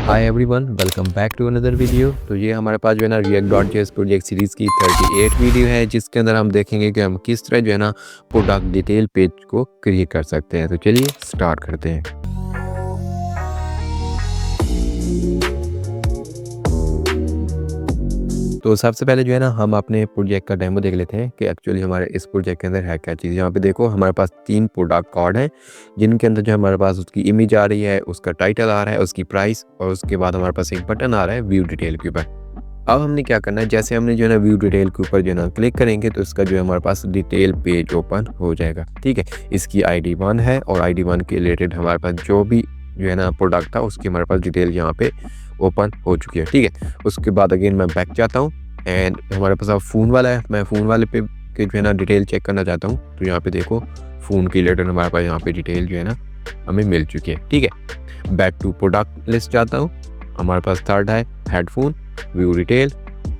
Hi everyone, welcome back to another video. तो ये हमारे पास जो है ना React.js प्रोजेक्ट सीरीज़ की 38 वीडियो है, जिसके अंदर हम देखेंगे कि हम किस तरह जो है ना प्रोडक्ट डिटेल पेज को क्रिएट कर सकते हैं। तो चलिए स्टार्ट करते हैं। तो सबसे पहले जो है ना हम अपने प्रोजेक्ट का डेमो देख लेते हैं कि एक्चुअली हमारे इस प्रोजेक्ट के अंदर है क्या चीज़। यहाँ पे देखो हमारे पास 3 प्रोडक्ट कार्ड हैं, जिनके अंदर जो हमारे पास उसकी इमेज आ रही है, उसका टाइटल आ रहा है, उसकी प्राइस, और उसके बाद हमारे पास एक बटन आ रहा है व्यू डिटेल के ऊपर। अब हमने क्या करना है, जैसे हमने जो है ना व्यू डिटेल के ऊपर जो है ना क्लिक करेंगे तो इसका जो है हमारे पास डिटेल पेज ओपन हो जाएगा। ठीक है, इसकी ID 1 है और ID 1 के रिलेटेड हमारे पास जो भी जो है ना प्रोडक्ट था उसकी हमारे पास डिटेल यहाँ पे ओपन हो चुकी है। ठीक है, उसके बाद अगेन मैं बैक जाता हूँ एंड हमारे पास अब फ़ोन वाला है, मैं फ़ोन वाले पे के जो है ना डिटेल चेक करना चाहता हूँ। तो यहाँ पे देखो फ़ोन के रिलेटेड हमारे पास यहाँ पे डिटेल जो है ना हमें मिल चुकी है। ठीक है, बैक टू प्रोडक्ट लिस्ट जाता हूँ, हमारे पास थर्ड है हेडफोन व्यू डिटेल।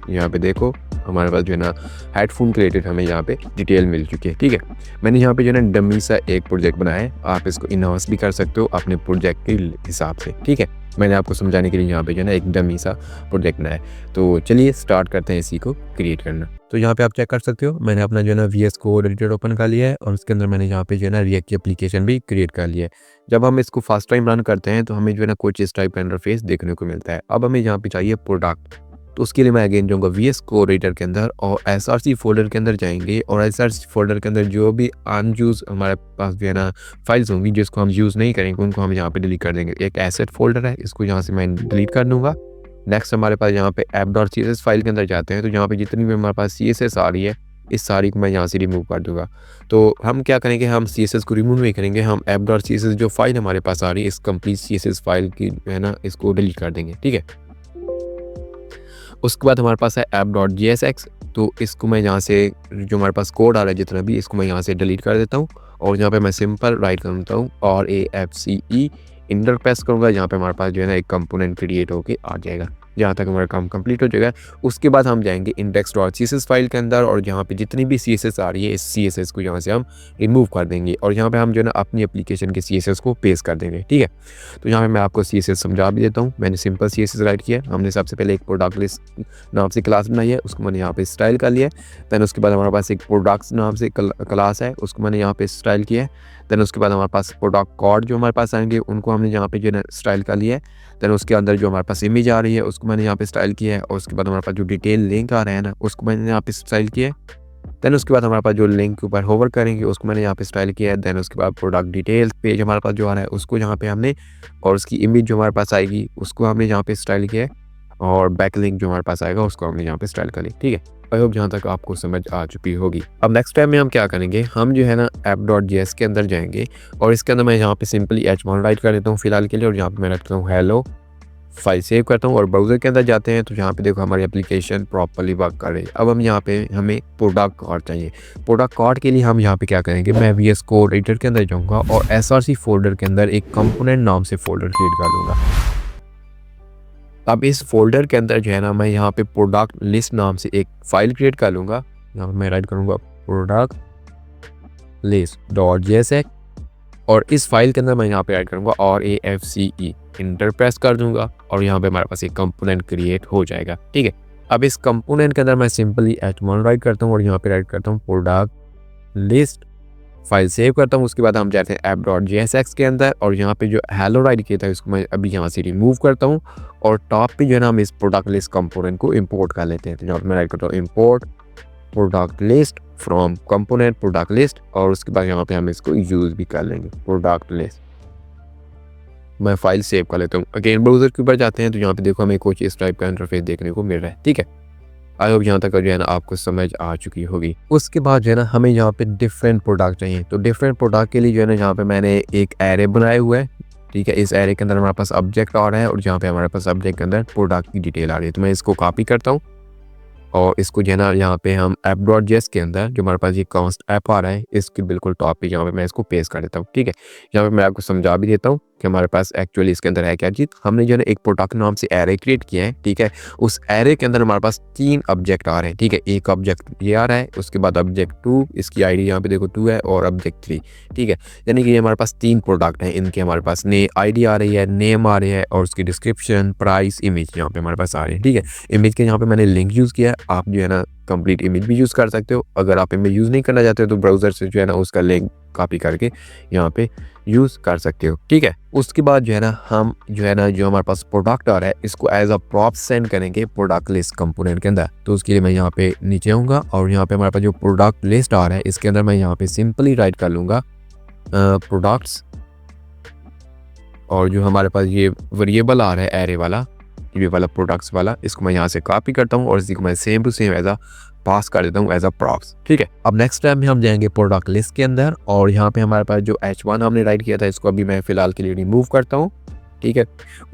यहाँ पे देखो हमारे पास जो है ना हेडफोन के रिलेटेड हमें यहाँ पे डिटेल मिल चुकी है। ठीक है, मैंने यहाँ पे जो है ना डमी सा एक प्रोजेक्ट बनाया है, आप इसको इनहाउस भी कर सकते हो अपने प्रोजेक्ट के हिसाब से। ठीक है, मैंने आपको समझाने के लिए यहाँ पे जो है ना एक डमी सा प्रोजेक्ट बनाया है। तो चलिए स्टार्ट करते हैं इसी को क्रिएट करना। तो यहाँ पे आप चेक कर सकते हो, मैंने अपना जो है ना VS कोड एडिटर ओपन कर लिया है और उसके अंदर मैंने यहाँ पे जो है ना रिएक्ट की एप्लीकेशन भी क्रिएट कर लिया है। जब हम इसको फर्स्ट टाइम रन करते हैं तो हमें जो है ना कुछ इस टाइप का इंटरफेस देखने को मिलता है। अब हमें यहाँ पे चाहिए प्रोडक्ट, तो उसके लिए मैं अगेन जाऊँगा VS कोड एडिटर के अंदर और SRC फोल्डर के अंदर जाएंगे और SRC फोल्डर के अंदर जो भी अनयूज हमारे पास जो है ना फाइल्स होंगी जिसको हम यूज़ नहीं करेंगे उनको हम यहाँ पे डिलीट कर देंगे। एक एसेट फोल्डर है, इसको यहाँ से मैं डिलीट कर दूँगा। नेक्स्ट हमारे पास यहाँ पे app.css फाइल के अंदर जाते हैं, तो यहाँ पे जितनी भी हमारे पास CSS आ रही है इस सारी को मैं यहाँ से रिमूव कर दूँगा। तो हम क्या करेंगे, हम CSS को रिमूव नहीं करेंगे, हम app.css जो फाइल हमारे पास आ रही है इस कंप्लीट CSS फाइल की है ना इसको डिलीट कर देंगे। ठीक है, उसके बाद हमारे पास है app.jsx, तो इसको मैं यहाँ से जो हमारे पास कोड आ रहा है जितना भी इसको मैं यहाँ से डिलीट कर देता हूँ और यहाँ पे मैं सिंपल राइट करता हूँ और AFCE इंटर प्रेस करूँगा। यहाँ पे हमारे पास जो है ना एक कंपोनेंट क्रिएट होके आ जाएगा। जहाँ तक हमारा काम कंप्लीट हो जाएगा उसके बाद हम जाएंगे index.css फाइल के अंदर और यहाँ पे जितनी भी CSS आ रही है इस CSS को यहाँ से हम रिमूव कर देंगे और यहाँ पे हम जो है ना अपनी एप्लीकेशन के CSS को पेस्ट कर देंगे। ठीक है, तो यहाँ पे मैं आपको CSS समझा भी देता हूँ। मैंने सिंपल CSS राइट किया, हमने सबसे पहले एक प्रोडक्ट लिस्ट नाम से क्लास बनाई है, उसको मैंने यहाँ पे स्टाइल कर लिया है। दैन उसके बाद हमारे पास एक प्रोडक्ट्स नाम से क्लास है, उसको मैंने यहाँ पे स्टाइल किया है। दैन उसके बाद हमारे पास प्रोडक्ट कोड जो हमारे पास आएंगे उनको हमने यहाँ पे जो है ना स्टाइल कर लिया है। दैन उसके अंदर जो हमारे पास इमेज आ रही है उसको मैंने यहाँ पे स्टाइल किया है और उसके बाद हमारे पास जो डिटेल लिंक आ रहा है ना उसको मैंने यहाँ पे स्टाइल किया है। दैन उसके बाद हमारे पास जो लिंक के ऊपर होवर करेंगे उसको मैंने यहाँ पे स्टाइल किया है। दैन उसके बाद प्रोडक्ट डिटेल पेज हमारे पास जो आ रहा है उसको यहाँ पे हमने और उसकी इमेज जो हमारे पास आएगी उसको हमने यहाँ पे स्टाइल किया है और बैक लिंक जो हमारे पास आएगा उसको हमने यहाँ पे स्टाइल कर ली। ठीक है, आई होप जहाँ तक आपको समझ आ चुकी होगी। अब नेक्स्ट टाइम में हम क्या करेंगे, हम जो है ना app.js के अंदर जाएंगे और इसके अंदर मैं यहाँ पे सिंपली h1 राइट कर देता हूँ फिलहाल के लिए और यहाँ पे मैं रखता हूँ हेलो, फाइल सेव करता हूँ और ब्राउज़र के अंदर जाते हैं तो यहाँ पे देखो हमारी एप्लीकेशन प्रॉपर्ली वर्क कर रही है। अब हम यहाँ पे हमें प्रोडक्ट कार्ड चाहिए। प्रोडक्ट कार्ड के लिए हम यहाँ पे क्या करेंगे, मैं VS कोड एडिटर के अंदर जाऊँगा और SRC फोल्डर के अंदर एक कंपोनेंट नाम से फोल्डर क्रिएट कर लूँगा। अब इस फोल्डर के अंदर जो है ना मैं यहाँ पे प्रोडक्ट लिस्ट नाम से एक फाइल क्रिएट कर लूँगा। यहाँ पे मैं राइट करूँगा प्रोडक्ट list.jsx और इस फाइल के अंदर मैं यहाँ पे ऐड करूँगा और AFCE इंटर प्रेस कर दूंगा और यहाँ पे हमारे पास एक कंपोनेंट क्रिएट हो जाएगा। ठीक है, अब इस कंपोनेंट के अंदर मैं सिंपली h1 राइट करता हूँ और यहाँ पे राइट करता हूँ प्रोडक्ट लिस्ट, फाइल सेव करता हूँ। उसके बाद हम जाते हैं app.jsx के अंदर और यहाँ पे जो हेलो राइट किया था इसको मैं अभी यहाँ से रिमूव करता हूँ और टॉप पे जो है ना हम इस प्रोडक्ट लिस्ट कंपोनेंट को इंपोर्ट कर लेते हैं। तो यहाँ पे मैं राइट करता हूँ import product list from component product list और उसके बाद यहाँ पे हम इसको यूज़ भी कर लेंगे प्रोडक्ट लिस्ट। मैं फाइल सेव कर लेता हूँ। अगेन ब्राउज़र के ऊपर जाते हैं तो यहाँ पे देखो हमें कुछ इस टाइप का इंटरफेस देखने को मिल रहा है। ठीक है, आई होप यहाँ तक जो है ना आपको समझ आ चुकी होगी। उसके बाद जो है ना हमें यहाँ पे डिफरेंट प्रोडक्ट चाहिए, तो डिफरेंट प्रोडक्ट के लिए जो है ना यहाँ पे मैंने एक एरे बनाया हुआ है। ठीक है, इस एरे के अंदर हमारे पास ऑब्जेक्ट आ रहा है और यहाँ पे हमारे पास ऑब्जेक्ट के अंदर प्रोडक्ट की डिटेल आ रही है। तो मैं इसको कॉपी करता हूँ और इसको जो है ना यहाँ पे हम app.js के अंदर जो हमारे पास ये कॉन्स्ट ऐप आ रहा है इसके बिल्कुल टॉप पे यहाँ पे मैं इसको पेस्ट कर देता हूँ। ठीक है, यहाँ पे मैं आपको समझा भी देता हूँ कि हमारे पास एक्चुअली इसके अंदर है क्या चीज़। हमने जो है ना एक प्रोडक्ट नाम से एरे क्रिएट किया है, ठीक है। उस एरे के अंदर हमारे पास 3 ऑब्जेक्ट आ रहे हैं, ठीक है। एक ऑब्जेक्ट ये आ रहा है, उसके बाद ऑब्जेक्ट 2, इसकी आईडी यहाँ पे देखो 2 है, और ऑब्जेक्ट 3, ठीक है। यानी कि ये हमारे पास 3 प्रोडक्ट हैं, इनके हमारे पास आईडी आ रही है, नेम आ रही है, और उसकी डिस्क्रिप्शन, प्राइस, इमेज यहाँ पे हमारे पास आ रही है, ठीक है। इमेज के यहाँ पे मैंने लिंक यूज़ किया है, आप जो है ना कंप्लीट इमेज भी यूज़ कर सकते हो। अगर आप इमेज यूज़ नहीं करना चाहते हो तो ब्राउज़र से जो है ना उसका लिंक कॉपी करके यहाँ पे यूज़ कर सकते हो, ठीक है। उसके बाद जो है ना हम जो है ना जो हमारे पास प्रोडक्ट आ रहा है इसको एज अ प्रॉप सेंड करेंगे प्रोडक्ट लिस्ट कंपोनेंट के अंदर। तो उसके लिए मैं यहाँ पे नीचे आऊँगा और यहाँ पे हमारे पास जो प्रोडक्ट लिस्ट आ रहा है इसके अंदर मैं यहाँ पे सिंपली राइट कर लूँगा प्रोडक्ट्स, और जो हमारे पास ये वेरिएबल आ रहा है एरे वाला, ये वाला प्रोडक्ट्स वाला, इसको मैं यहाँ से कॉपी करता हूँ और इसी को मैं same to same as a pass कर देता हूँ एज अ प्रॉप्स, ठीक है। अब नेक्स्ट स्टेप में हम जाएंगे प्रोडक्ट लिस्ट के अंदर, और यहाँ पे हमारे पास जो H1 हमने राइट किया था इसको अभी मैं फिलहाल के लिए रिमूव करता हूँ, ठीक है।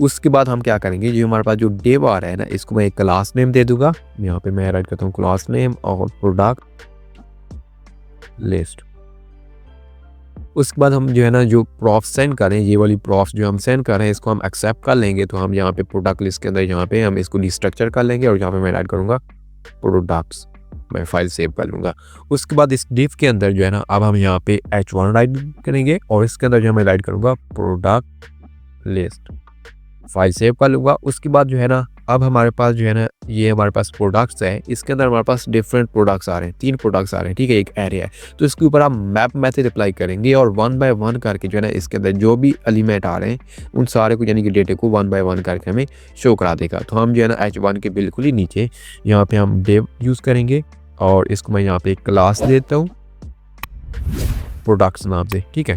उसके बाद हम क्या करेंगे, जो हमारे पास जो डिव आ रहा है ना इसको मैं एक क्लास नेम दे दूंगा। यहाँ पे मैं राइट करता हूँ क्लास नेम और प्रोडक्ट लिस्ट। उसके बाद हम जो है ना जो प्रॉप सेंड करें, ये वाली प्रॉप्स जो हम सेंड कर रहे हैं इसको हम एक्सेप्ट कर लेंगे। तो हम यहाँ पे प्रोडक्ट लिस्ट के अंदर यहाँ पे हम इसको डिस्ट्रक्चर कर लेंगे और यहाँ पे मैं राइट करूँगा प्रोडक्ट्स, मैं फाइल सेव कर लूँगा। उसके बाद इस डिव के अंदर जो है ना अब हम यहाँ पे H1 राइट करेंगे और इसके अंदर जो मैं राइट करूँगा प्रोडक्ट लिस्ट, फाइल सेव कर लूँगा। उसके बाद जो है ना अब हमारे पास जो है ना ये हमारे पास प्रोडक्ट्स है, इसके अंदर हमारे पास डिफरेंट प्रोडक्ट्स आ रहे हैं, 3 प्रोडक्ट्स आ रहे हैं, ठीक है। एक एरे है, तो इसके ऊपर आप मैप मेथड अप्लाई करेंगे और 1 बाय 1 करके जो है ना इसके अंदर जो भी एलिमेंट आ रहे हैं उन सारे को यानी कि डेटे को 1 बाय 1 करके हमें शो करा देगा। तो हम जो है ना H1 के बिल्कुल ही नीचे यहाँ पे हम डिव यूज़ करेंगे और इसको मैं यहाँ पे एक क्लास देता हूँ प्रोडक्ट्स नाम से, ठीक है।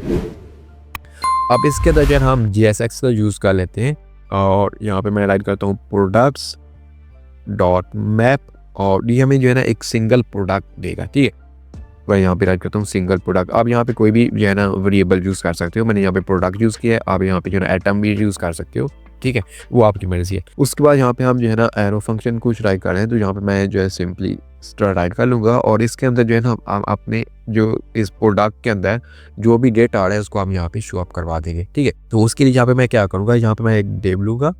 अब इसके अंदर जो है हम JSX का यूज़ कर लेते हैं और यहाँ पे मैं राइट करता हूँ प्रोडक्ट्स डॉट मैप, और ये हमें जो है ना एक सिंगल प्रोडक्ट देगा, ठीक है। मैं यहाँ पे राइट करता हूँ सिंगल प्रोडक्ट। आप यहाँ पे कोई भी जो है ना वेरिएबल यूज़ कर सकते हो, मैंने यहाँ पे प्रोडक्ट यूज़ किया है। आप यहाँ पे जो है ना एटम भी यूज़ कर सकते हो, ठीक है, वो आपकी मर्जी है। उसके बाद यहाँ पे हम जो है ना एरो फंक्शन कुछ राइट कर रहे हैं, तो यहाँ पे मैं जो है सिंपली स्टार राइट कर लूँगा और इसके अंदर जो है ना हम अपने जो इस प्रोडक्ट के अंदर जो भी डेटा आ रहा है उसको हम यहाँ पे शो अप करवा देंगे, ठीक है। तो उसके लिए यहाँ पे मैं क्या करूँगा, यहाँ पे मैं एक डिव लूँगा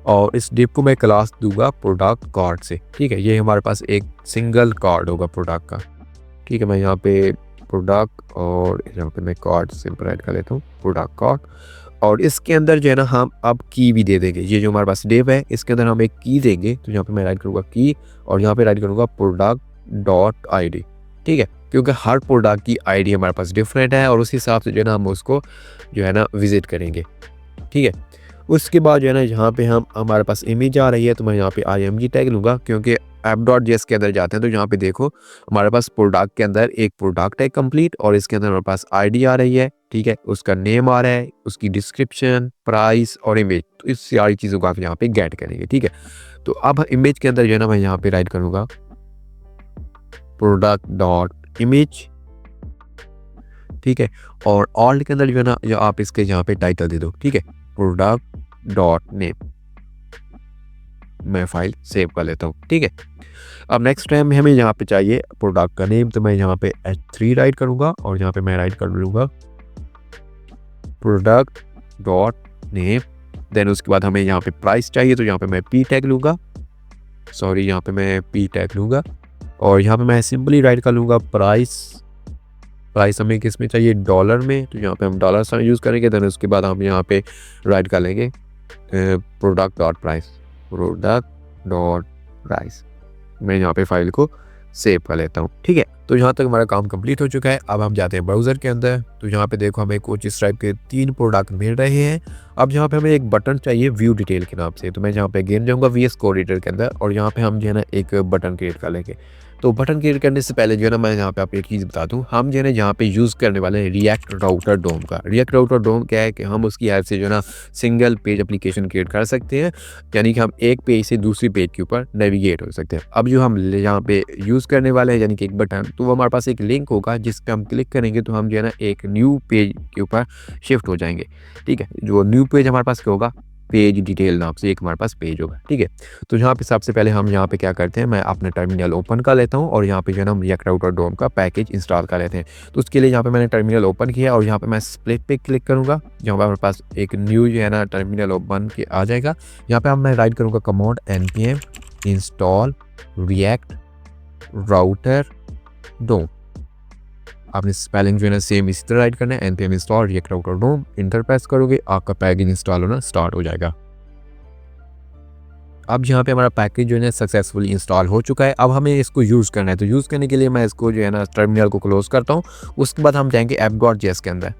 और इस डिव को मैं क्लास दूंगा प्रोडक्ट कार्ड से, ठीक है। ये हमारे पास एक सिंगल कार्ड होगा प्रोडक्ट का, ठीक है। मैं यहाँ पे प्रोडक्ट और यहाँ पे मैं कार्ड सिंपल राइट कर लेता हूँ प्रोडक्ट कार्ड, और इसके अंदर जो है ना हम अब की भी दे देंगे। ये जो हमारे पास डिव है इसके अंदर हम एक की देंगे, तो यहाँ पे मैं राइट करूँगा की और यहाँ पे राइट करूँगा प्रोडक्ट डॉट ID, ठीक है, क्योंकि हर प्रोडक्ट की ID हमारे पास डिफरेंट है और उस हिसाब से जो है ना हम उसको जो है ना विजिट करेंगे, ठीक है। उसके बाद जो है ना यहाँ पे हम हमारे पास इमेज आ रही है, तो मैं यहाँ पे IMG टैग लूँगा क्योंकि app.js के अंदर जाते हैं तो यहाँ पे देखो हमारे पास प्रोडक्ट के अंदर एक प्रोडक्ट है कंप्लीट और इसके अंदर हमारे पास ID आ रही है, ठीक है, उसका नेम आ रहा है, उसकी डिस्क्रिप्शन, प्राइस और इमेज, तो इस सारी चीज़ों को आप यहाँ पे गेट करेंगे, ठीक है। तो अब इमेज के अंदर जो है ना मैं यहाँ पे राइट करूँगा प्रोडक्ट डॉट इमेज, ठीक है, और ऑल्ट के अंदर जो है ना जो आप इसके यहाँ पे टाइटल दे दो, ठीक है, प्रोडक्ट डॉट नेम। मैं फाइल सेव कर लेता हूँ, ठीक है। अब नेक्स्ट टाइम में हमें यहाँ पे चाहिए प्रोडक्ट का नेम, तो मैं यहाँ पे H3 राइट करूँगा और यहाँ पे मैं राइट कर लूँगा प्रोडक्ट डॉट नेम। देन उसके बाद हमें यहाँ पे प्राइस चाहिए, तो यहाँ पे मैं P टैग लूँगा, सॉरी यहाँ पे मैं P टैग लूँगा और यहाँ पे मैं सिंपली राइट कर लूँगा प्राइस। प्राइस हमें किस में चाहिए, डॉलर में, तो यहाँ पे हम डॉलर साइन यूज़ करेंगे। देन उसके बाद हम यहाँ पे राइट कर लेंगे product dot price, product dot price. मैं यहाँ पे फाइल को सेव कर लेता हूँ, ठीक है। तो यहाँ तक हमारा काम कंप्लीट हो चुका है। अब हम जाते हैं ब्राउज़र के अंदर, तो यहाँ पे देखो हमें कुछ इस टाइप के 3 प्रोडक्ट मिल रहे हैं। अब यहाँ पे हमें एक बटन चाहिए व्यू डिटेल के नाम से, तो मैं यहाँ पे अगेन जाऊँगा VS कोड एडिटर के अंदर और यहाँ पे हम जो है ना एक बटन क्रिएट कर लेंगे। तो बटन क्रिएट करने से पहले जो है ना मैं यहाँ पे आपको एक चीज़ बता दूँ, हम जो है ना यहाँ पे यूज़ करने वाले हैं रिएक्ट राउटर डोम का। रिएक्ट राउटर डोम क्या है कि हम उसकी हेल्प से जो है ना सिंगल पेज एप्लीकेशन क्रिएट कर सकते हैं, यानी कि हम एक पेज से दूसरी पेज के ऊपर नेविगेट हो सकते हैं। अब जो हम यहाँ पे यूज़ करने वाले हैं यानी कि एक बटन, तो वो हमारे पास एक लिंक होगा जिस पर हम क्लिक करेंगे तो हम जो है ना एक न्यू पेज के ऊपर शिफ्ट हो जाएंगे, ठीक है। जो न्यू पेज हमारे पास क्या होगा, पेज डिटेल नाम से एक हमारे पास पेज होगा। ठीक है, तो यहाँ पे सबसे पहले हम यहाँ पे क्या करते हैं, मैं अपना टर्मिनल ओपन कर लेता हूँ और यहाँ पे जो है ना हम रिएक्ट राउटर डोम का पैकेज इंस्टॉल कर लेते हैं। तो उसके लिए यहाँ पे मैंने टर्मिनल ओपन किया और यहाँ पे मैं स्प्लिट पे क्लिक करूँगा, जहाँ पे हमारे पास एक न्यू जो है ना टर्मिनल ओपन के आ जाएगा। यहाँ पे मैं राइट करूँगा command npm install React router DOM. आपने स्पेलिंग जो है ना सेम इसी तरह राइट करना है, npm इंस्टॉल रिएक्ट राउटर डोम। इंटर प्रेस करोगे, आपका पैकेज इंस्टॉल होना स्टार्ट हो जाएगा। अब यहाँ पे हमारा पैकेज जो है ना सक्सेसफुली इंस्टॉल हो चुका है। अब हमें इसको यूज़ करना है, तो यूज़ करने के लिए मैं इसको जो है ना टर्मिनल को क्लोज करता हूँ। उसके बाद हम जाएंगे app.js के अंदर।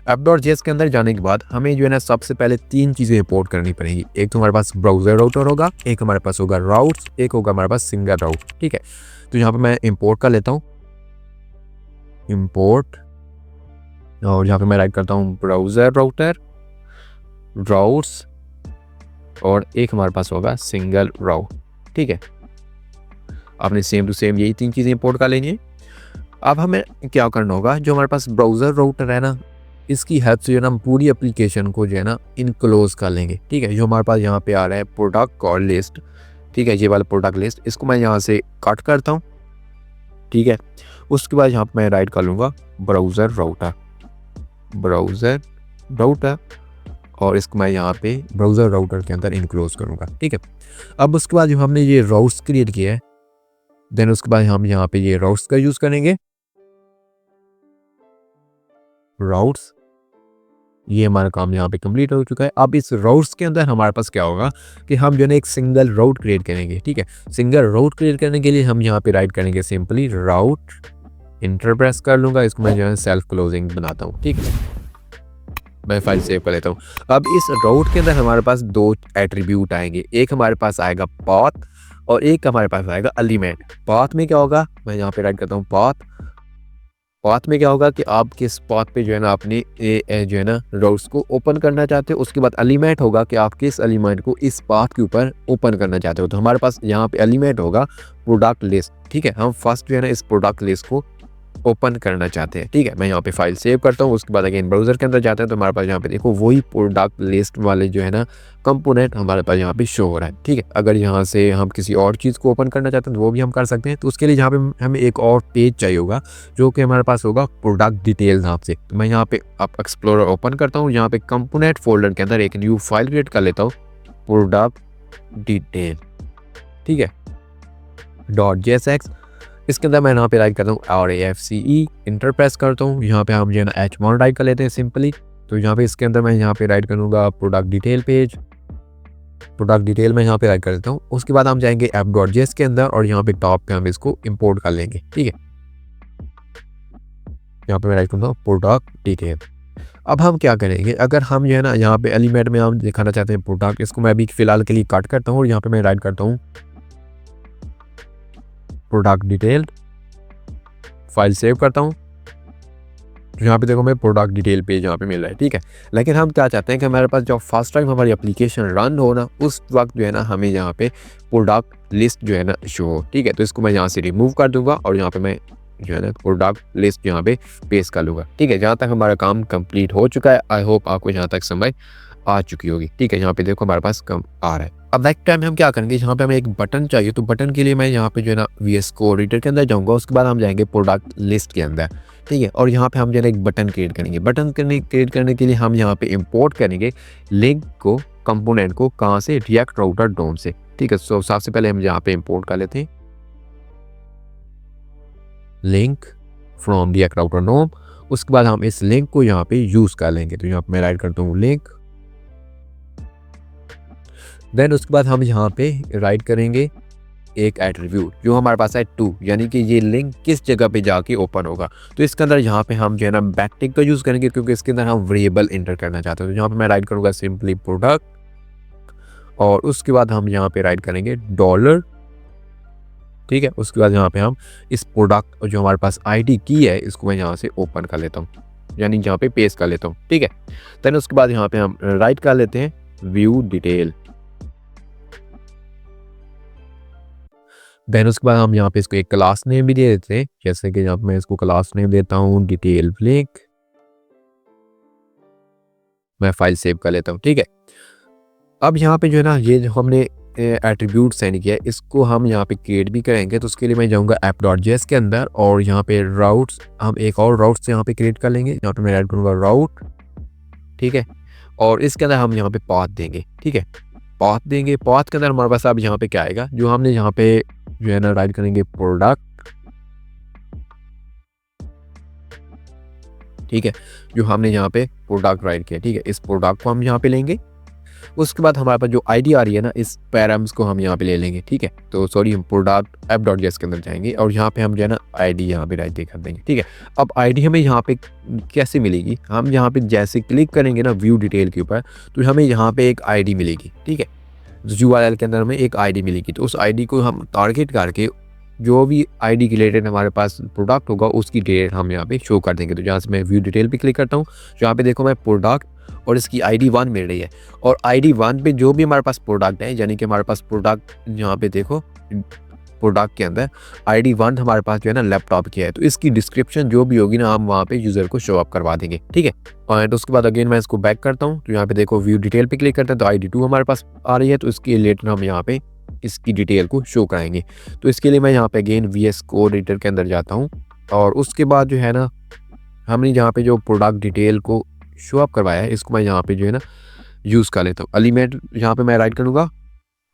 app.js के अंदर जाने के बाद हमें जो है ना सबसे पहले 3 चीज़ें इंपोर्ट करनी पड़ेंगी। एक तो हमारे पास ब्राउज़र राउटर होगा, एक हमारे पास होगा राउट्स, एक होगा हमारे पास सिंगल राउट। ठीक है, तो यहाँ पर मैं इंपोर्ट कर लेता हूँ, इंपोर्ट, और यहाँ पे मैं राइट करता हूँ ब्राउज़र राउटर, राउट्स, और एक हमारे पास होगा सिंगल राउट। ठीक है, आपने सेम टू सेम यही 3 चीज़ें इंपोर्ट कर लेनी है। अब हमें क्या करना होगा, जो हमारे पास ब्राउज़र राउटर है ना, इसकी हेल्प से जो है ना हम पूरी एप्लीकेशन को जो है ना इनक्लोज कर लेंगे। ठीक है, जो हमारे पास यहाँ पे आ रहा है प्रोडक्ट और लिस्ट। ठीक है, ये वाला प्रोडक्ट लिस्ट, इसको मैं यहाँ से कट करता हूँ। ठीक है, उसके बाद यहाँ पर मैं राइट कर लूँगा ब्राउज़र राउटर, ब्राउज़र राउटर, और इसको मैं यहाँ पे ब्राउज़र राउटर के अंदर इनक्लोज करूँगा। ठीक है, अब उसके बाद जो हमने ये राउट्स क्रिएट किया है, देन उसके बाद हम यहाँ पे ये राउट्स का यूज़ करेंगे। राउट्स, ये हमारा काम यहाँ पे कंप्लीट हो चुका है। अब इस राउट्स के अंदर हमारे पास क्या होगा कि हम जो है एक सिंगल राउट क्रिएट करेंगे। ठीक है, सिंगल राउट क्रिएट करने के लिए हम यहाँ पे राइट करेंगे सिंपली राउट, इंटर प्रेस कर लूँगा, इसको मैं जो है सेल्फ क्लोजिंग बनाता हूँ। ठीक है, मैं फाइल सेव कर लेता हूँ। अब इस राउट के अंदर हमारे पास 2 एट्रीब्यूट आएंगे, एक हमारे पास आएगा पाथ और एक हमारे पास आएगा एलिमेंट। पाथ में क्या होगा, मैं यहाँ पे राइट करता हूँ पाथ। पाथ में क्या होगा कि आप किस पाथ पे जो है ना अपने जो है ना राउट्स को ओपन करना चाहते हो। उसके बाद एलिमेंट होगा कि आप किस एलिमेंट को इस पाथ के ऊपर ओपन करना चाहते हो। तो हमारे पास यहाँ पे एलिमेंट होगा प्रोडक्ट लिस्ट। ठीक है, हम फर्स्ट जो है ना इस प्रोडक्ट लिस्ट को ओपन करना चाहते हैं। ठीक है, मैं यहाँ पे फाइल सेव करता हूँ। उसके बाद अगेन ब्राउज़र के अंदर जाते हैं तो हमारे पास यहाँ पे देखो वही प्रोडक्ट लिस्ट वाले जो है ना कंपोनेंट हमारे पास यहाँ पे शो हो रहा है। ठीक है, अगर यहाँ से हम किसी और चीज़ को ओपन करना चाहते हैं तो वो भी हम कर सकते हैं। तो उसके लिए यहाँ पे हमें एक और पेज चाहिए होगा जो कि हमारे पास होगा प्रोडक्ट डिटेल नाम से। तो मैं यहाँ पे आप एक्सप्लोरर ओपन करता हूँ, यहाँ पे कंपोनेंट फोल्डर के अंदर एक न्यू फाइल क्रिएट कर लेता हूँ, प्रोडक्ट डिटेल। ठीक है, .jsx, इसके अंदर मैं यहाँ पे राइट करता हूँ RAFCE, इंटर प्रेस करता हूँ। यहाँ पे हम जो है ना H1 राइट कर लेते हैं सिंपली। तो यहाँ पे इसके अंदर मैं यहाँ पे राइट करूँगा product detail page, product detail में यहाँ पे राइट कर देता हूँ। उसके बाद हम जाएंगे app.js के अंदर और यहाँ पे टॉप पे हम इसको इंपोर्ट कर लेंगे। ठीक है, यहाँ पे मैं राइट करूँगा प्रोडक्ट डिटेल। अब हम क्या करेंगे, अगर हम जो है ना यहाँ पे एलिमेंट में हम दिखाना चाहते हैं प्रोडक्ट, इसको मैं अभी फिलहाल के लिए कट करता हूँ और यहाँ पे मैं राइट करता हूँ प्रोडक्ट डिटेल, फाइल सेव करता हूँ। तो यहाँ पे देखो मैं प्रोडक्ट डिटेल पेज यहाँ पे मिल रहा है। ठीक है, लेकिन हम क्या चाहते हैं कि हमारे पास जब फर्स्ट टाइम हमारी एप्लीकेशन रन हो ना, उस वक्त जो है ना हमें यहाँ पे प्रोडक्ट लिस्ट जो है ना शो हो। ठीक है, तो इसको मैं यहाँ से रिमूव कर दूंगा और यहाँ पे मैं जो है ना प्रोडक्ट लिस्ट यहाँ पे पेस्ट कर लूँगा। ठीक है, जहाँ तक हमारा काम कंप्लीट हो चुका है। आई होप आपको यहाँ तक समझ आ चुकी होगी। ठीक है, यहाँ पे देखो हमारे पास कम आ रहा है। अब नेक्स्ट टाइम हम क्या करेंगे, यहाँ पे हमें एक बटन चाहिए। तो बटन के लिए मैं यहाँ पे जो है ना VS Code एडिटर के अंदर जाऊँगा। उसके बाद हम जाएंगे प्रोडक्ट लिस्ट के अंदर। ठीक है, और यहाँ पे हम जो है ना एक बटन क्रिएट करेंगे। बटन क्रिएट करने के लिए हम यहाँ पे इंपोर्ट करेंगे लिंक को, कंपोनेंट को, कहाँ से, रिएक्ट राउटर डोम से। ठीक है, सो सबसे पहले हम यहाँ पे इंपोर्ट कर लेते हैं लिंक फ्रॉम रिएक्ट राउटर डोम। उसके बाद हम इस लिंक को यहाँ पे यूज़ कर लेंगे। तो यहाँ पे मैं राइट करता हूँ लिंक, देन उसके बाद हम यहाँ पे राइट करेंगे एक एट्रीब्यूट जो हमारे पास है 2, यानी कि ये लिंक किस जगह पे जाके ओपन होगा। तो इसके अंदर यहाँ पे हम जो है ना बैकटिक का यूज़ करेंगे क्योंकि इसके अंदर हम वेरिएबल इंटर करना चाहते हैं। तो यहाँ पे मैं राइट करूँगा सिंपली प्रोडक्ट, और उसके बाद हम यहाँ पे राइट करेंगे $। ठीक है, उसके बाद यहाँ पे हम इस प्रोडक्ट जो हमारे पास ID की है इसको मैं यहाँ से ओपन कर लेता हूँ, यानी यहाँ पे पेस्ट कर लेता हूँ। ठीक है, देन उसके बाद यहाँ पे हम राइट कर लेते हैं व्यू डिटेल। देन उसके बाद हम यहाँ पे इसको एक क्लास नेम भी दे देते हैं, जैसे कि यहाँ पे मैं इसको क्लास नेम देता हूँ डिटेल लिंक। मैं फाइल सेव कर लेता हूँ। ठीक है, अब यहाँ पे जो है ना ये जो हमने एट्रीब्यूट सेंड किया है इसको हम यहाँ पे क्रिएट भी करेंगे। तो उसके लिए मैं जाऊँगा app.js के अंदर और यहाँ पे राउट्स, हम एक और राउट्स यहाँ पे क्रिएट कर लेंगे। यहाँ पे मैं ऐड करूँगा राउट, ठीक है, और इसके अंदर हम यहाँ पे पाथ देंगे, ठीक है, पाथ देंगे। पाथ के अंदर हमारे पास अब यहाँ पे क्या आएगा, जो हमने यहाँ पे जो है ना राइट करेंगे प्रोडक्ट, ठीक है, जो हमने यहाँ पे प्रोडक्ट राइट किया, ठीक है, इस प्रोडक्ट को हम यहाँ पे लेंगे। उसके बाद हमारे पास जो आईडी आ रही है ना, इस पैराम्स को हम यहाँ पे ले लेंगे, ठीक है। तो सॉरी, हम प्रोडक्ट app.js के अंदर जाएंगे और यहाँ पे हम जो है ना आईडी यहाँ पे राइट कर देंगे, ठीक है। अब आईडी हमें यहाँ पे कैसे मिलेगी, हम यहाँ पे जैसे क्लिक करेंगे ना व्यू डिटेल के ऊपर, तो हमें यहाँ पे एक आईडी मिलेगी, ठीक है, URL के अंदर हमें एक आईडी मिलेगी। तो उस आईडी को हम टारगेट करके जो भी आईडी के रिलेटेड हमारे पास प्रोडक्ट होगा उसकी डिटेल हम यहाँ पे शो कर देंगे। तो जहाँ से मैं व्यू डिटेल पे क्लिक करता हूँ, यहाँ पे देखो मैं प्रोडक्ट और इसकी आईडी 1 मिल रही है, और आईडी 1 पे जो भी हमारे पास प्रोडक्ट है, यानी कि हमारे पास प्रोडक्ट यहाँ पे देखो प्रोडक्ट के अंदर आईडी 1 हमारे पास जो है ना लैपटॉप की है, तो इसकी डिस्क्रिप्शन जो भी होगी ना हम वहाँ पे यूज़र को शो अप करवा देंगे, ठीक है। और उसके बाद अगेन मैं इसको बैक करता हूँ, तो यहाँ पे देखो व्यू डिटेल पे क्लिक करते हैं तो आईडी 2 हमारे पास आ रही है, तो इसके रिलेटेड हम यहाँ पे इसकी डिटेल को शो कराएंगे। तो इसके लिए मैं यहाँ पे अगेन VS कोड एडिटर के अंदर जाता हूँ और उसके बाद जो है ना हमने यहाँ पे जो प्रोडक्ट डिटेल को शो अप करवाया है इसको मैं यहाँ पे जो है ना यूज़ कर लेता हूँ। एलिमेंट यहाँ पे मैं राइट करूँगा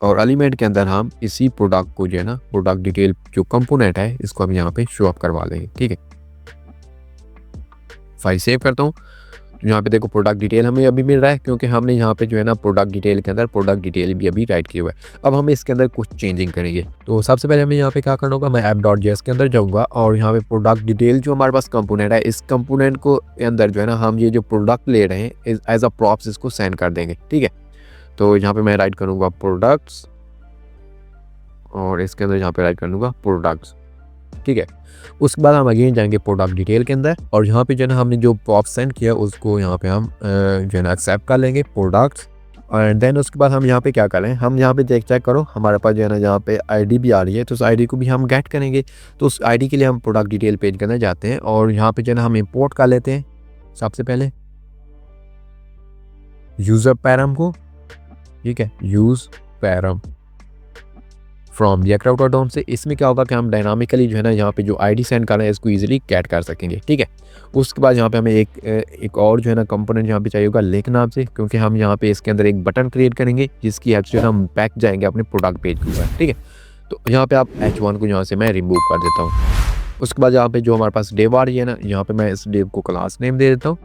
और एलिमेंट के अंदर हम इसी प्रोडक्ट को जो है ना प्रोडक्ट डिटेल जो कंपोनेंट है इसको हम यहाँ पे शो अप करवा लेंगे, ठीक है। फाइल सेव करता हूँ, तो यहाँ पे देखो प्रोडक्ट डिटेल हमें अभी मिल रहा है क्योंकि हमने यहाँ पे जो है ना प्रोडक्ट डिटेल के अंदर प्रोडक्ट डिटेल भी अभी राइट किया हुआ है। अब हम इसके अंदर कुछ चेंजिंग करेंगे। तो सबसे पहले हमें यहाँ पे क्या करना होगा, मैं app.js के अंदर जाऊँगा और यहाँ पे प्रोडक्ट डिटेल जो हमारे पास कंपोनेंट है इस कंपोनेंट को अंदर जो है ना हम ये जो प्रोडक्ट ले रहे हैं एज अ प्रॉप्स इसको सेंड कर देंगे, ठीक है। तो यहाँ पे मैं राइट करूँगा प्रोडक्ट्स और इसके अंदर यहाँ पे राइट कर लूँगा प्रोडक्ट्स, ठीक है। उसके बाद हम अगेन जाएंगे प्रोडक्ट डिटेल के अंदर और यहाँ पे जो है ना हमने जो प्रॉप सेंड किया उसको यहाँ पे हम जो है ना एक्सेप्ट कर लेंगे प्रोडक्ट्स। और देन उसके बाद हम यहाँ पे क्या करें, हम यहाँ पे चेक करो हमारे पास जो है ना यहाँ पे आईडी भी आ रही है, तो उस आईडी को भी हम गेट करेंगे। तो उस आईडी के लिए हम प्रोडक्ट डिटेल पेज के अंदर जाते हैं और यहाँ पे जो है ना हम इम्पोर्ट कर लेते हैं सबसे पहले यूज़र पैरम को, ठीक है, यूज़ पैरम फ्रॉम डाउन से। इसमें क्या होगा कि हम डायनामिकली जो है ना यहाँ पे जो आईडी सेंड कर रहे हैं इसको इजीली कैट कर सकेंगे, ठीक है। उसके बाद यहाँ पे हमें एक और जो है ना कंपोनेंट यहाँ पे चाहिए होगा लिंक नाम से, क्योंकि हम यहाँ पे इसके अंदर एक बटन क्रिएट करेंगे जिसकी हेल्प से हम बैक जाएंगे अपने प्रोडक्ट पेज के ऊपर, ठीक है। तो यहाँ पे आप H1 को यहाँ से मैं रिमूव कर देता हूँ। उसके बाद यहाँ पे जो हमारे पास डेव आ रही है ना, यहाँ पे मैं इस डेव को क्लास नेम दे देता हूँ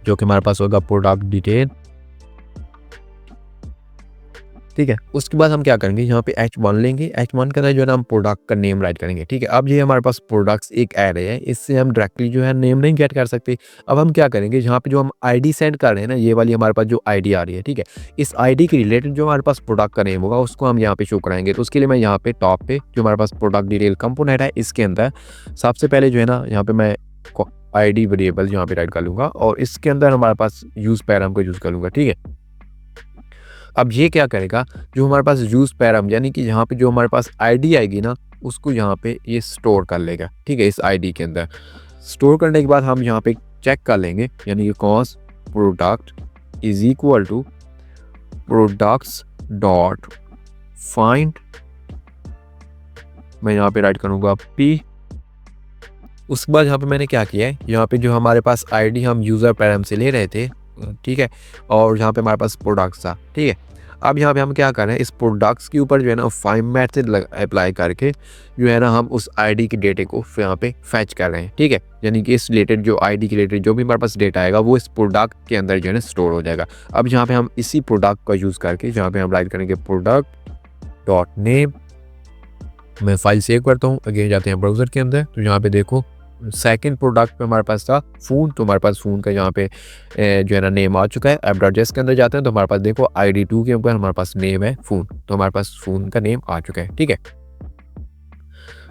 जो कि हमारे पास होगा प्रोडक्ट डिटेल, ठीक है। उसके बाद हम क्या करेंगे, यहाँ पे H1 लेंगे, H1 के अंदर जो है ना हम प्रोडक्ट का नेम राइट करेंगे, ठीक है। अब ये हमारे पास प्रोडक्ट्स एक एरे है, इससे हम डायरेक्टली जो है नेम नहीं गेट कर सकते। अब हम क्या करेंगे, यहाँ पे जो हम आईडी सेंड कर रहे हैं ना, ये वाली हमारे पास जो आईडी आ रही है, ठीक है, इस आईडी के रिलेटेड जो हमारे पास प्रोडक्ट का नेम होगा उसको हम यहाँ पे शो कराएंगे। तो उसके लिए मैं यहाँ पे टॉप पे जो हमारे पास प्रोडक्ट डिटेल कंपोनेंट है इसके अंदर सबसे पहले जो है ना यहाँ पे मैं आईडी वेरिएबल यहाँ पे राइट कर लूँगा और इसके अंदर हमारे पास यूज़ पैरम को यूज़ कर लूँगा, ठीक है। अब ये क्या करेगा, जो हमारे पास यूज़ पैरम यानी कि यहाँ पे जो हमारे पास आईडी आएगी ना उसको यहाँ पे ये स्टोर कर लेगा, ठीक है। इस आईडी के अंदर स्टोर करने के बाद हम यहाँ पे चेक कर लेंगे, यानी कि कॉस product is equal to products dot find, मैं यहाँ पे राइट करूँगा p। उसके बाद यहाँ पे मैंने क्या किया है, यहाँ पे जो हमारे पास आईडी हम यूज़र पैरम से ले रहे थे, ठीक है, और यहाँ पे हमारे पास प्रोडक्ट्स था, ठीक है। अब यहाँ पे हम क्या कर रहे हैं, इस प्रोडक्ट्स के ऊपर जो है ना फाइंड मेथड अप्लाई करके जो है ना हम उस आईडी के डेटे को यहाँ पे फैच कर रहे हैं, ठीक है। यानी कि इस रिलेटेड जो आईडी के रिलेटेड जो भी हमारे पास डेटा आएगा वो इस प्रोडक्ट के अंदर जो है ना स्टोर हो जाएगा। अब यहाँ पे हम इसी प्रोडक्ट का यूज़ करके जहाँ पे हम राइट करेंगे प्रोडक्ट डॉट नेम, मैं फाइल सेव करता हूँ, अगेन जाते हैं ब्राउज़र के अंदर। तो यहाँ पे देखो सेकंड प्रोडक्ट पे हमारे पास था फ़ोन, तो हमारे पास फ़ोन का यहाँ पे जो है ना नेम आ चुका है। app.js के अंदर जाते हैं तो हमारे पास देखो आईडी 2 के ऊपर हमारे पास नेम है फ़ोन, तो हमारे पास फ़ोन का नेम आ चुका है, ठीक है।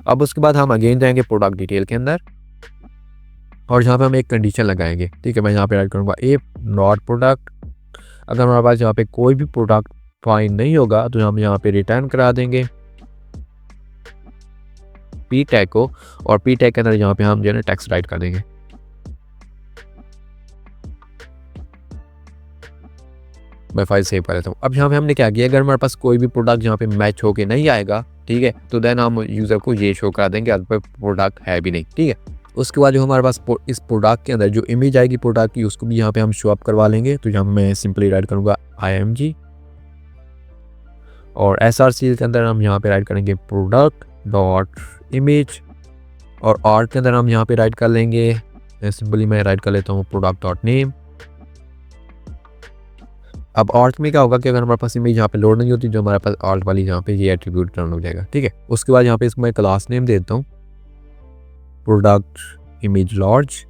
अब उसके बाद हम अगेन जाएंगे प्रोडक्ट डिटेल के अंदर और यहाँ पे हम एक कंडीशन लगाएंगे, ठीक है। मैं यहाँ पे राइट करूँगा इफ नॉट प्रोडक्ट, अगर हमारे पास यहाँ पे कोई भी प्रोडक्ट फाइंड नहीं होगा तो हम यहाँ पे रिटर्न करा देंगे p टैग को, और p टैग के अंदर यहाँ पे हम जो है ना टेक्स्ट राइट कर देंगे। मैं फाइल सेव कर लेता हूँ। अब यहाँ पे हमने क्या किया, अगर हमारे पास कोई भी प्रोडक्ट यहाँ पे मैच होके नहीं आएगा, ठीक है, तो देन हम यूज़र को ये शो करा देंगे आज पर प्रोडक्ट है भी नहीं, ठीक है। उसके बाद जो हमारे पास इस प्रोडक्ट के अंदर जो इमेज आएगी प्रोडक्ट की, उसको भी यहाँ पे हम शो अप करवा लेंगे। तो यहाँ मैं सिंपली राइट करूँगा IMG और SRC के अंदर हम यहाँ पे राइट करेंगे प्रोडक्ट डॉट इमेज और आर्ट के अंदर हम यहाँ पे राइट कर लेंगे, सिंपली मैं राइट कर लेता हूँ प्रोडक्ट डॉट नेम। अब आर्ट में क्या होगा कि अगर हमारे पास इमेज यहाँ पे लोड नहीं होती, जो हमारे पास आर्ट वाली यहाँ पे ये एट्रीब्यूट टर्न हो जाएगा, ठीक है। उसके बाद यहाँ पे इसको मैं क्लास नेम दे देता हूँ प्रोडक्ट इमेज लार्ज,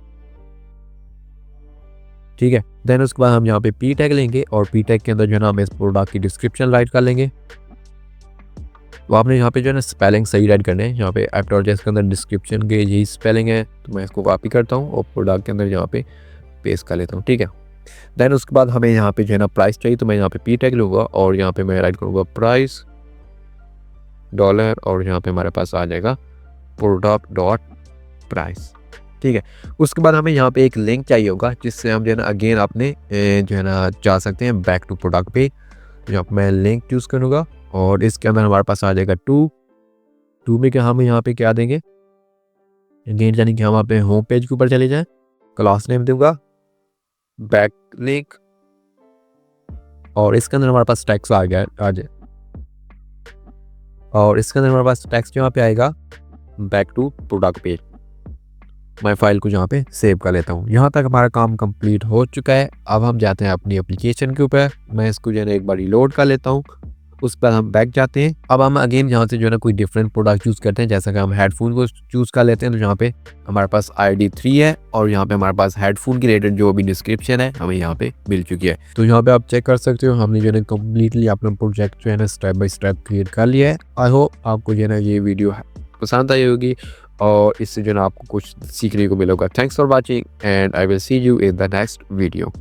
ठीक है। देन उसके बाद हम यहाँ पे पी टैग लेंगे और पी टैग के अंदर जो है ना हम इस प्रोडक्ट की डिस्क्रिप्शन राइट कर लेंगे। तो आपने यहाँ पे जो है ना स्पेलिंग सही राइट करने हैं। यहाँ पे एप्टोलॉजिस्ट के अंदर डिस्क्रिप्शन के यही स्पेलिंग है, तो मैं इसको कॉपी करता हूँ और प्रोडक्ट के अंदर यहाँ पे पेस्ट कर लेता हूँ, ठीक है। देन उसके बाद हमें यहाँ पे जो है ना प्राइस चाहिए, तो मैं यहाँ पे पी टैग लूँगा और यहाँ पे मैं राइट करूँगा प्राइस डॉलर और यहाँ पे हमारे पास आ जाएगा प्रोडक्ट डॉट प्राइस, ठीक है। उसके बाद हमें यहाँ पे एक लिंक चाहिए होगा जिससे हम जो है ना अगेन अपने जो है ना जा सकते हैं बैक टू प्रोडक्ट पे। यहाँ पे मैं लिंक चूज़ करूँगा और इसके अंदर हमारे पास आ जाएगा टू में क्या हम यहाँ पे क्या देंगे अगेन, यानी कि हम वहाँ पे होम पेज के ऊपर चले जाएँ। क्लास नेम दूंगा बैक लिंक और इसके अंदर हमारे पास टैक्स आ गया आ जाए और इसके अंदर हमारे पास टैक्स यहाँ पे आएगा बैक टू प्रोडक्ट पेज। मैं फाइल को यहाँ पे सेव कर लेता हूँ। यहाँ तक हमारा काम कंप्लीट हो चुका है। अब हम जाते हैं अपनी एप्लीकेशन के ऊपर। मैं इसको जो है एक बार रिलोड कर लेता हूँ, उस पर हम बैक जाते हैं। अब हम अगेन यहाँ से जो है ना कोई डिफरेंट प्रोडक्ट चूज़ करते हैं, जैसा कि हम हेडफोन को चूज़ कर लेते हैं। तो यहाँ पे हमारे पास ID3 है और यहाँ पे हमारे पास हेडफोन की रिलेटेड जो भी डिस्क्रिप्शन है हमें यहाँ पे मिल चुकी है। तो यहाँ पे आप चेक कर सकते हो हमने जो है कम्प्लीटली अपना प्रोजेक्ट जो है ना स्टेप बाय स्टेप क्रिएट कर लिया है। आई होप आपको जो है ना ये वीडियो पसंद आई होगी और इससे जो है ना आपको कुछ सीखने को मिलेगा। Thanks for watching and I will see you in the next video.